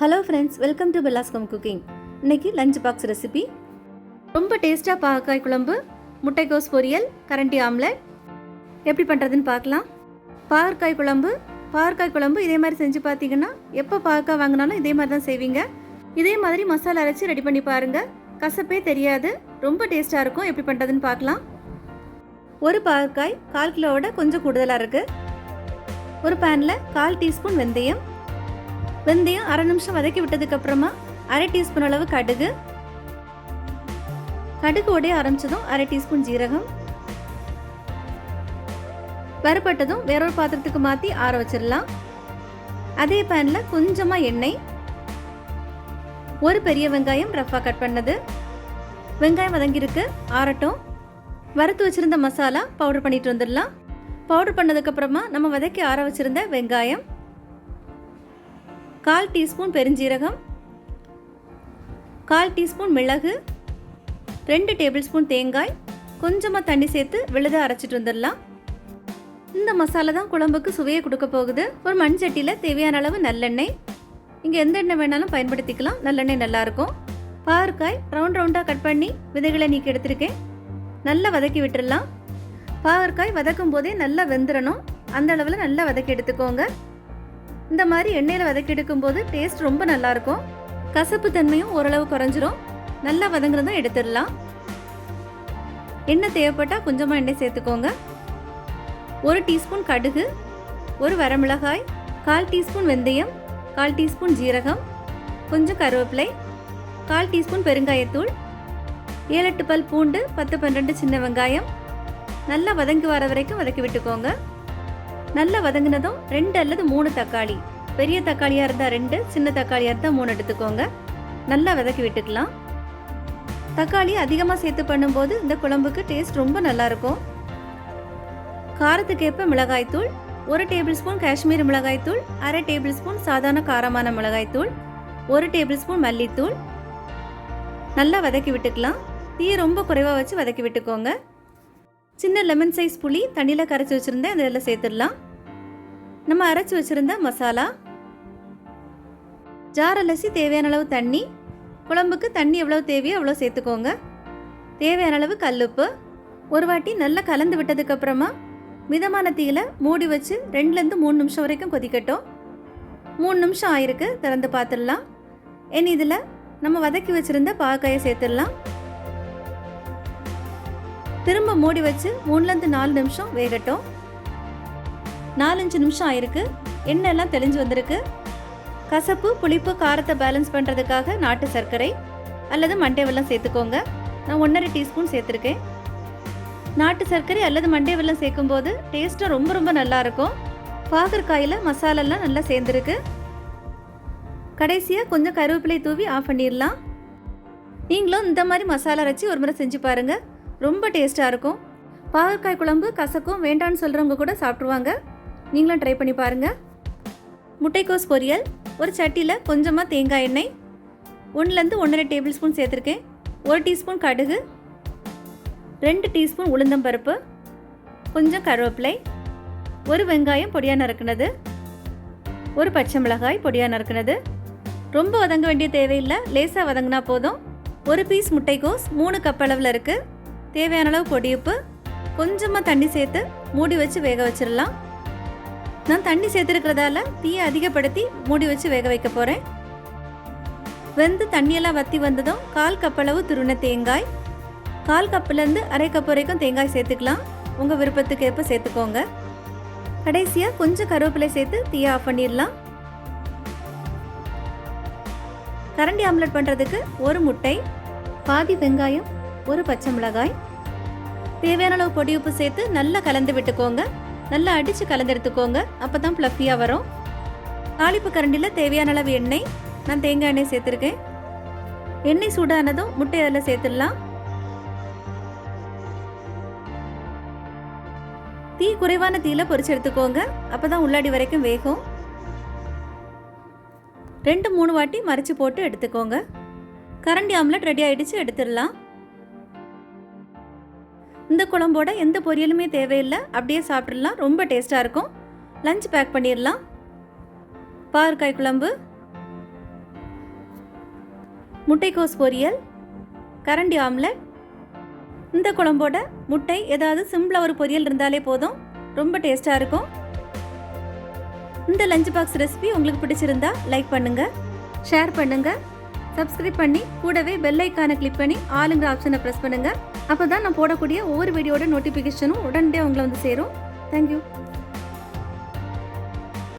Hello friends, welcome to பெல்லாஸ்கம் cooking. இன்னைக்கு lunch box recipe ரொம்ப டேஸ்ட்டாக பாவக்காய் குழம்பு, முட்டைக்கோஸ் பொரியல், கரண்டி ஆம்லெட் எப்படி பண்ணுறதுன்னு பார்க்கலாம். பாவக்காய் குழம்பு இதே மாதிரி செஞ்சு பார்த்தீங்கன்னா எப்போ பாவக்காய் வாங்கினாலும் இதே மாதிரி தான் செய்வீங்க. இதே மாதிரி மசாலா அரைச்சி ரெடி பண்ணி பாருங்கள். கசப்பே தெரியாது, ரொம்ப டேஸ்ட்டாக இருக்கும். எப்படி பண்ணுறதுன்னு பார்க்கலாம். ஒரு பாவக்காய் 1/4 கிலோவோட கொஞ்சம் கூடுதலாக இருக்குது. ஒரு பேனில் 1/4 டீஸ்பூன் வெந்தயம் 1/2 நிமிஷம் வதக்கி விட்டதுக்கப்புறமா 1/2 டீஸ்பூன் அளவு கடுகு உடைய ஆரம்பிச்சதும் 1/2 டீஸ்பூன் ஜீரகம் வறுபட்டதும் வேறொரு பாத்திரத்துக்கு மாற்றி ஆற வச்சிடலாம். அதே பேனில் கொஞ்சமாக எண்ணெய், ஒரு பெரிய வெங்காயம் ரஃபாக கட் பண்ணது. வெங்காயம் வதங்கியிருக்கு, ஆறட்டும். வறுத்து வச்சுருந்த மசாலா பவுடர் பண்ணிட்டு வந்துடலாம். பவுடர் பண்ணதுக்கப்புறமா நம்ம வதக்கி ஆற வச்சுருந்த வெங்காயம், 1/4 டீஸ்பூன் பெருஞ்சீரகம், 1/4 டீஸ்பூன் மிளகு, 2 டேபிள் ஸ்பூன் தேங்காய், கொஞ்சமாக தண்ணி சேர்த்து விழுத அரைச்சிட்டு வந்துடலாம். இந்த மசாலா தான் குழம்புக்கு சுவையை கொடுக்க போகுது. ஒரு மண் சட்டியில் தேவையான அளவு நல்லெண்ணெய், இங்கே எந்த எண்ணெய் வேணாலும் பயன்படுத்திக்கலாம், நல்லெண்ணெய் நல்லாயிருக்கும். பாவக்காய் ரவுண்டாக கட் பண்ணி விதைகளை நீக்கி எடுத்திருக்கேன். நல்லா வதக்கி விட்டுடலாம். பாவக்காய் வதக்கும் போதே நல்லா வெந்துடணும், அந்த அளவில் நல்லா வதக்கி எடுத்துக்கோங்க. இந்த மாதிரி எண்ணெயில் வதக்கி எடுக்கும்போது டேஸ்ட் ரொம்ப நல்லாயிருக்கும். கசப்பு தன்மையும் ஓரளவு குறைஞ்சிரும். நல்லா வதங்குறதும் எடுத்துடலாம். எண்ணெய் தேவைப்பட்டால் கொஞ்சமாக எண்ணெய் சேர்த்துக்கோங்க. 1 டீஸ்பூன் கடுகு, 1 வரமிளகாய், 1/4 டீஸ்பூன் வெந்தயம், 1/4 டீஸ்பூன் ஜீரகம், கொஞ்சம் கருவேப்பிலை, 1/4 டீஸ்பூன் பெருங்காயத்தூள், 7-8 பல் பூண்டு, 10-12 சின்ன வெங்காயம். நல்லா வதங்கி வர வரைக்கும் வதக்கி விட்டுக்கோங்க. நல்லா வதங்கினதும் 2 அல்லது 3 தக்காளி, பெரிய தக்காளியாக இருந்தால் 2, சின்ன தக்காளியாக இருந்தால் 3 எடுத்துக்கோங்க. நல்லா வதக்கி விட்டுக்கலாம். தக்காளி அதிகமாக சேர்த்து பண்ணும்போது இந்த குழம்புக்கு டேஸ்ட் ரொம்ப நல்லாயிருக்கும். காரத்துக்கேற்ப மிளகாய்த்தூள், 1 டேபிள் ஸ்பூன் காஷ்மீரி மிளகாய்த்தூள், 1/2 டேபிள் ஸ்பூன் சாதாரண காரமான மிளகாய்த்தூள், 1 டேபிள் ஸ்பூன் மல்லித்தூள். நல்லா வதக்கி விட்டுக்கலாம். தீயை ரொம்ப குறைவாக வச்சு வதக்கி விட்டுக்கோங்க. சின்ன லெமன் சைஸ் புளி தண்ணியில் கரைச்சி வச்சுருந்தேன், அதில் சேர்த்துடலாம். நம்ம அரைச்சி வச்சுருந்த மசாலா, ஜார் அலசி தேவையான அளவு தண்ணி, குழம்புக்கு தண்ணி எவ்வளோ தேவையோ அவ்வளோ சேர்த்துக்கோங்க. தேவையான அளவு கல்லுப்பு. ஒரு வாட்டி நல்லா கலந்து விட்டதுக்கப்புறமா மிதமான தீயில் மூடி வச்சு 2லேருந்து 3 நிமிஷம் வரைக்கும் கொதிக்கட்டும். 3 நிமிஷம் ஆயிருக்கு, திறந்து பார்த்துடலாம். இனி இதில் நம்ம வதக்கி வச்சுருந்த பாவக்காயை சேர்த்துடலாம். திரும்ப மூடி வச்சு 3லேருந்து 4 நிமிஷம் வேகட்டும். 4-5 நிமிஷம் ஆயிருக்கு, எண்ணெய் எல்லாம் தெளிஞ்சு வந்திருக்கு. கசப்பு புளிப்பு காரத்தை பேலன்ஸ் பண்ணுறதுக்காக நாட்டு சர்க்கரை அல்லது மண்டை வெல்லம் சேர்த்துக்கோங்க. நான் 1/2 டீஸ்பூன் சேர்த்துருக்கேன். நாட்டு சர்க்கரை அல்லது மண்டை வெல்லம் சேர்க்கும்போது டேஸ்ட்டு ரொம்ப நல்லாயிருக்கும். பாகற்காயில் மசாலெல்லாம் நல்லா சேர்ந்துருக்கு. கடைசியாக கொஞ்சம் கருவேப்பிலை தூவி ஆஃப் பண்ணிடலாம். நீங்களும் இந்த மாதிரி மசாலா அரைச்சி ஒரு முறை செஞ்சு பாருங்கள், ரொம்ப டேஸ்ட்டாக இருக்கும். பாவக்காய் குழம்பு கசக்கும் வேண்டான்னு சொல்கிறவங்க கூட சாப்பிட்ருவாங்க. நீங்களும் ட்ரை பண்ணி பாருங்கள். முட்டைக்கோஸ் பொரியல், ஒரு சட்டியில் கொஞ்சமாக தேங்காய் எண்ணெய், 1லேருந்து 1/2 டேபிள் ஸ்பூன் சேர்த்துருக்கேன். 1 டீஸ்பூன் கடுகு, 2 டீஸ்பூன் உளுந்தம்பருப்பு, கொஞ்சம் கருவேப்பிலை, 1 வெங்காயம் பொடியாக நறுக்குனது, 1 பச்சை மிளகாய் பொடியாக நறுக்குனது. ரொம்ப வதங்க வேண்டிய தேவையில்லை, லேசாக வதங்கினா போதும். 1 பீஸ் முட்டைக்கோஸ் 3 கப் அளவில் இருக்குது. தேவையான அளவு பொடியுப்பு, கொஞ்சமாக தண்ணி சேர்த்து மூடி வச்சு வேக வச்சிடலாம். நான் தண்ணி சேர்த்துருக்கிறதால தீயை அதிகப்படுத்தி மூடி வச்சு வேக வைக்க போகிறேன். வெந்து தண்ணியெல்லாம் வற்றி வந்ததும் 1/4 கப் அளவு துருவின தேங்காய், 1/4 கப்புலேருந்து 1/2 கப் வரைக்கும் தேங்காய் சேர்த்துக்கலாம். உங்கள் விருப்பத்துக்கு ஏற்ப சேர்த்துக்கோங்க. கடைசியாக கொஞ்சம் கருவேப்பிலை சேர்த்து தீயை ஆஃப் பண்ணிடலாம். கரண்டி ஆம்லெட் பண்ணுறதுக்கு 1 முட்டை, பாதி வெங்காயம், 1 பச்சை மிளகாய், தேவையான அளவு பொடி உப்பு சேர்த்து நல்லா கலந்து விட்டுக்கோங்க. நல்லா அடித்து கலந்து எடுத்துக்கோங்க, அப்போ தான் ஃப்ளஃபியாக வரும். தாளிப்பு கரண்டியில் தேவையான அளவு எண்ணெய், நான் தேங்காய் எண்ணெய் சேர்த்துருக்கேன். எண்ணெய் சூடானதும் முட்டை அதில் சேர்த்துடலாம். தீ குறைவான தீயில் பொரிச்சு எடுத்துக்கோங்க, அப்போ தான் உள்ளாடி வரைக்கும் வேகும். 2-3 வாட்டி மறைச்சி போட்டு எடுத்துக்கோங்க. கரண்டி ஆம்லெட் ரெடி ஆகிடுச்சு, எடுத்துடலாம். இந்த குழம்போட எந்த பொரியலுமே தேவையில்லை, அப்படியே சாப்பிட்றலாம், ரொம்ப டேஸ்ட்டாக இருக்கும். லஞ்ச் பேக் பண்ணிடலாம். பாவக்காய் குழம்பு முட்டைக்கோஸ் பொரியல், கரண்டி ஆம்லெட். இந்த குழம்போட முட்டை ஏதாவது சிம்பிளாக ஒரு பொரியல் இருந்தாலே போதும், ரொம்ப டேஸ்ட்டாக இருக்கும். இந்த லஞ்ச் பாக்ஸ் ரெசிபி உங்களுக்கு பிடிச்சிருந்தா லைக் பண்ணுங்கள், ஷேர் பண்ணுங்கள், சப்ஸ்கிரைப் பண்ணி கூடவே பெல் ஐக்கானை கிளிக் பண்ணி ஆளுங்கிற ஆப்ஷனை ப்ரெஸ் பண்ணுங்கள். அப்போ தான் நான் போடக்கூடிய ஒவ்வொரு வீடியோட நோட்டிஃபிகேஷனும் உடனே உங்களை வந்து சேரும். தேங்க்யூ.